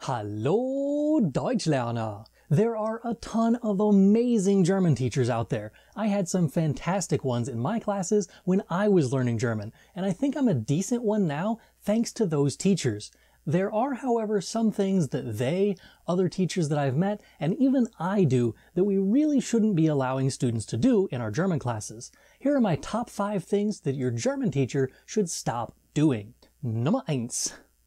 Hallo Deutschlerner! There are a ton of amazing German teachers out there. I had some fantastic ones in my classes when I was learning German, and I think I'm a decent one now thanks to those teachers. There are, however, some things that other teachers that I've met, and even I do that we really shouldn't be allowing students to do in our German classes. Here are my top 5 things that your German teacher should stop doing. Nummer 1.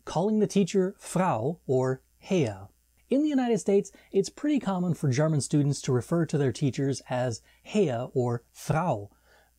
Calling the teacher Frau or Herr. In the United States, it's pretty common for German students to refer to their teachers as Herr or Frau.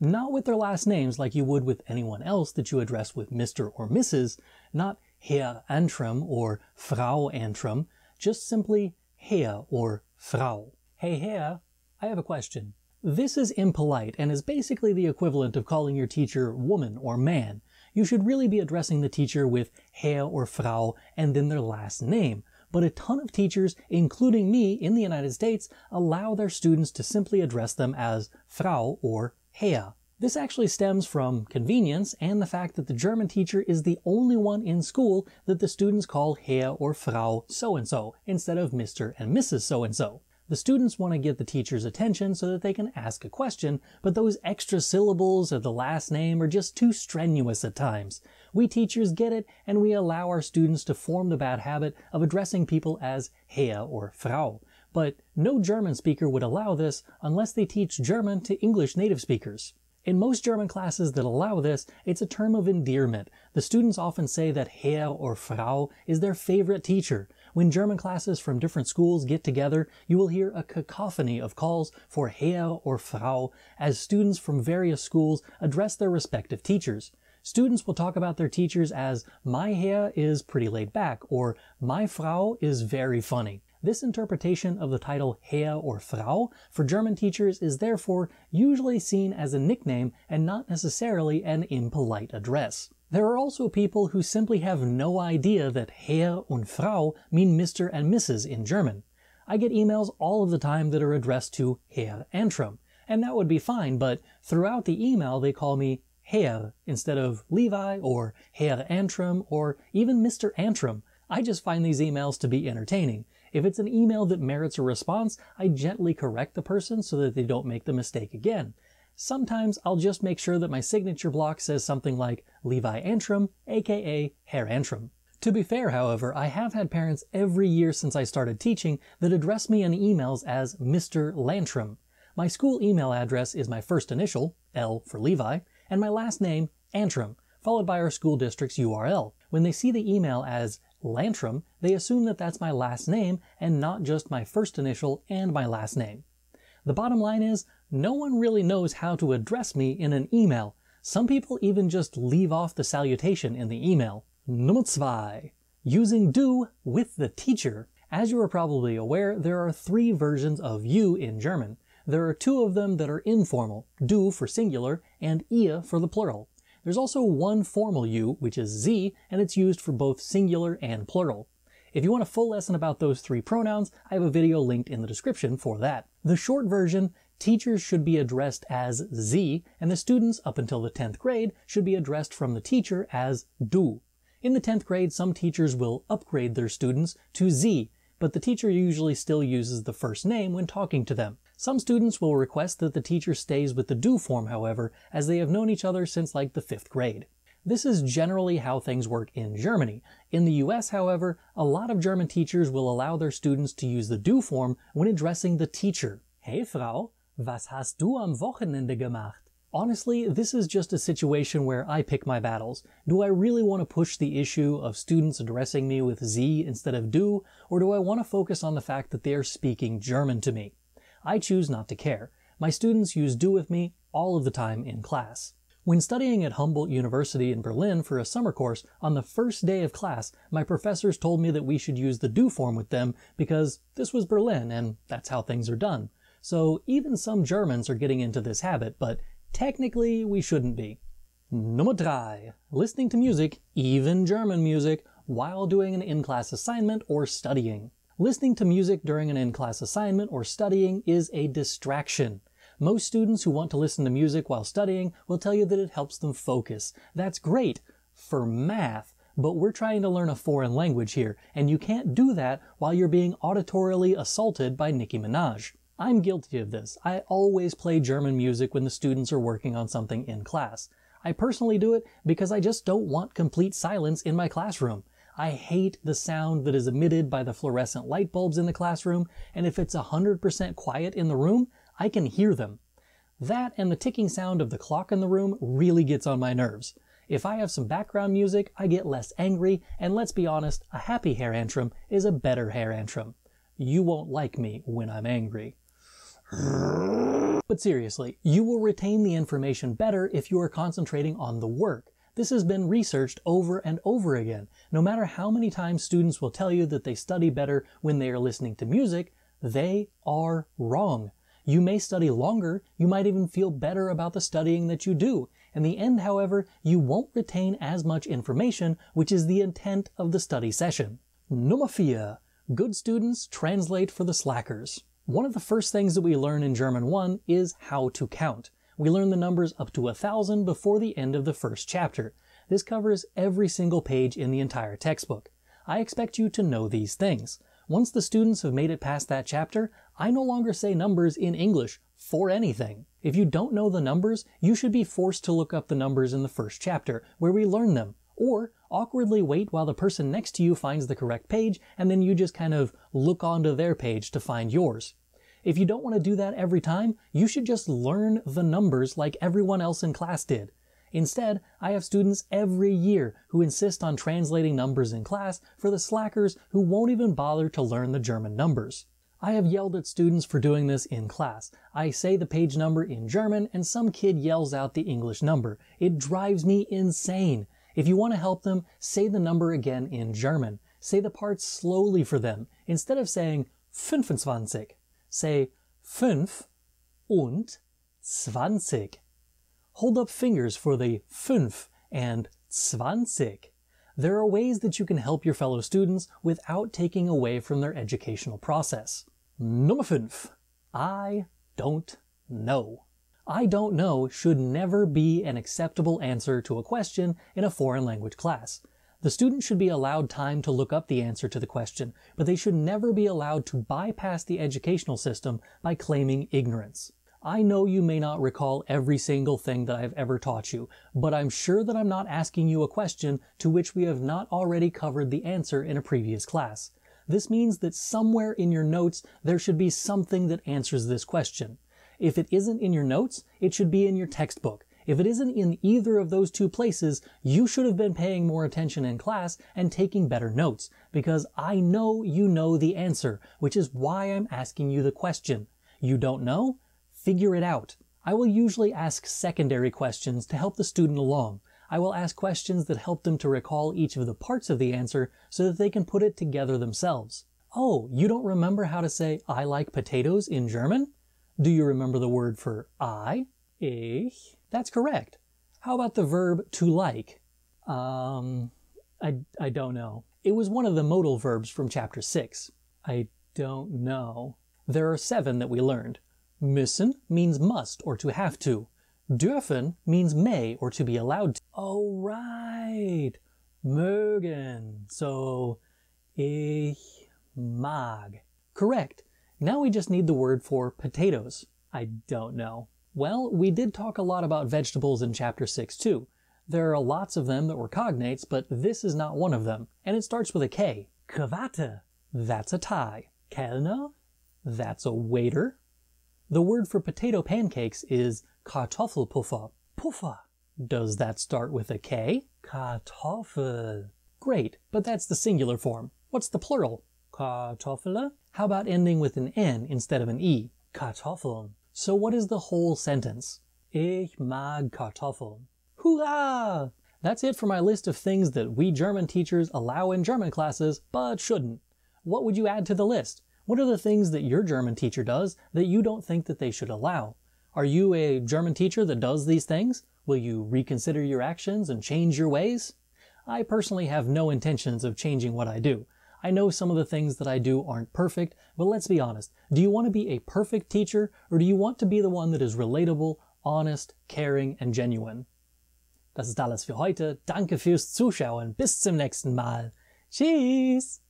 Not with their last names like you would with anyone else that you address with Mr. or Mrs., not Herr Antrim or Frau Antrim, just simply Herr or Frau. Hey Herr, I have a question. This is impolite and is basically the equivalent of calling your teacher woman or man. You should really be addressing the teacher with Herr or Frau and then their last name. But a ton of teachers, including me in the United States, allow their students to simply address them as Frau or Herr. This actually stems from convenience and the fact that the German teacher is the only one in school that the students call Herr or Frau so-and-so instead of Mr. and Mrs. so-and-so. The students want to get the teacher's attention so that they can ask a question, but those extra syllables of the last name are just too strenuous at times. We teachers get it, and we allow our students to form the bad habit of addressing people as Herr or Frau. But no German speaker would allow this unless they teach German to English native speakers. In most German classes that allow this, it's a term of endearment. The students often say that Herr or Frau is their favorite teacher. When German classes from different schools get together, you will hear a cacophony of calls for Herr or Frau as students from various schools address their respective teachers. Students will talk about their teachers as my Herr is pretty laid back or my Frau is very funny. This interpretation of the title Herr or Frau for German teachers is therefore usually seen as a nickname and not necessarily an impolite address. There are also people who simply have no idea that Herr und Frau mean Mr. and Mrs. in German. I get emails all of the time that are addressed to Herr Antrim, and that would be fine, but throughout the email they call me Herr instead of Levi or Herr Antrim or even Mr. Antrim. I just find these emails to be entertaining. If it's an email that merits a response, I gently correct the person so that they don't make the mistake again. Sometimes I'll just make sure that my signature block says something like Levi Antrim, aka Herr Antrim. To be fair, however, I have had parents every year since I started teaching that address me in emails as Mr. Lantrim. My school email address is my first initial, L for Levi, and my last name, Antrim, followed by our school district's URL. When they see the email as Lantrim, they assume that that's my last name and not just my first initial and my last name. The bottom line is, no one really knows how to address me in an email. Some people even just leave off the salutation in the email. Nummer 2. Using du with the teacher. As you are probably aware, there are 3 versions of you in German. There are 2 of them that are informal, du for singular and ihr for the plural. There's also one formal you, which is sie, and it's used for both singular and plural. If you want a full lesson about those 3 pronouns, I have a video linked in the description for that. The short version, teachers should be addressed as sie, and the students up until the 10th grade should be addressed from the teacher as du. In the 10th grade, some teachers will upgrade their students to sie, but the teacher usually still uses the first name when talking to them. Some students will request that the teacher stays with the du form, however, as they have known each other since like the 5th grade. This is generally how things work in Germany. In the US, however, a lot of German teachers will allow their students to use the du form when addressing the teacher. Hey Frau, was hast du am Wochenende gemacht? Honestly, this is just a situation where I pick my battles. Do I really want to push the issue of students addressing me with sie instead of du, or do I want to focus on the fact that they are speaking German to me? I choose not to care. My students use du with me all of the time in class. When studying at Humboldt University in Berlin for a summer course, on the first day of class, my professors told me that we should use the du form with them because this was Berlin and that's how things are done. So even some Germans are getting into this habit, but technically we shouldn't be. Nummer 3. Listening to music, even German music, while doing an in-class assignment or studying. Listening to music during an in-class assignment or studying is a distraction. Most students who want to listen to music while studying will tell you that it helps them focus. That's great for math, but we're trying to learn a foreign language here, and you can't do that while you're being auditorily assaulted by Nicki Minaj. I'm guilty of this. I always play German music when the students are working on something in class. I personally do it because I just don't want complete silence in my classroom. I hate the sound that is emitted by the fluorescent light bulbs in the classroom, and if it's 100% quiet in the room, I can hear them. That and the ticking sound of the clock in the room really gets on my nerves. If I have some background music, I get less angry, and let's be honest, a happy hair antrim is a better hair antrim. You won't like me when I'm angry. But seriously, you will retain the information better if you are concentrating on the work. This has been researched over and over again. No matter how many times students will tell you that they study better when they are listening to music, they are wrong. You may study longer, you might even feel better about the studying that you do. In the end, however, you won't retain as much information, which is the intent of the study session. Nummer 4. Good students translate for the slackers. One of the first things that we learn in German 1 is how to count. We learn the numbers up to 1,000 before the end of the first chapter. This covers every single page in the entire textbook. I expect you to know these things. Once the students have made it past that chapter, I no longer say numbers in English for anything. If you don't know the numbers, you should be forced to look up the numbers in the first chapter, where we learn them, or awkwardly wait while the person next to you finds the correct page, and then you just kind of look onto their page to find yours. If you don't want to do that every time, you should just learn the numbers like everyone else in class did. Instead, I have students every year who insist on translating numbers in class for the slackers who won't even bother to learn the German numbers. I have yelled at students for doing this in class. I say the page number in German and some kid yells out the English number. It drives me insane. If you want to help them, say the number again in German. Say the parts slowly for them. Instead of saying 25, say 5 und 20. Hold up fingers for the 5 and 20. There are ways that you can help your fellow students without taking away from their educational process. Nummer 5. I don't know. I don't know should never be an acceptable answer to a question in a foreign language class. The student should be allowed time to look up the answer to the question, but they should never be allowed to bypass the educational system by claiming ignorance. I know you may not recall every single thing that I've ever taught you, but I'm sure that I'm not asking you a question to which we have not already covered the answer in a previous class. This means that somewhere in your notes there should be something that answers this question. If it isn't in your notes, it should be in your textbook. If it isn't in either of those two places, you should have been paying more attention in class and taking better notes, because I know you know the answer, which is why I'm asking you the question. You don't know? Figure it out. I will usually ask secondary questions to help the student along. I will ask questions that help them to recall each of the parts of the answer so that they can put it together themselves. Oh, you don't remember how to say I like potatoes in German? Do you remember the word for I? Ich? That's correct. How about the verb to like? I don't know. It was one of the modal verbs from chapter 6. I don't know. There are 7 that we learned. Müssen means must or to have to. Dürfen means may or to be allowed to. Oh, right. Mögen. So, ich mag. Correct. Now we just need the word for potatoes. I don't know. Well, we did talk a lot about vegetables in chapter 6 too. There are lots of them that were cognates, but this is not one of them. And it starts with a K. Krawatte. That's a tie. Kellner. That's a waiter. The word for potato pancakes is Kartoffelpuffer. Puffer. Does that start with a K? Kartoffel. Great, but that's the singular form. What's the plural? Kartoffele? How about ending with an N instead of an E? Kartoffeln. So what is the whole sentence? Ich mag Kartoffeln. Hurrah! That's it for my list of things that we German teachers allow in German classes, but shouldn't. What would you add to the list? What are the things that your German teacher does that you don't think that they should allow? Are you a German teacher that does these things? Will you reconsider your actions and change your ways? I personally have no intentions of changing what I do. I know some of the things that I do aren't perfect, but let's be honest. Do you want to be a perfect teacher, or do you want to be the one that is relatable, honest, caring, and genuine? Das ist alles für heute. Danke fürs Zuschauen. Bis zum nächsten Mal. Tschüss!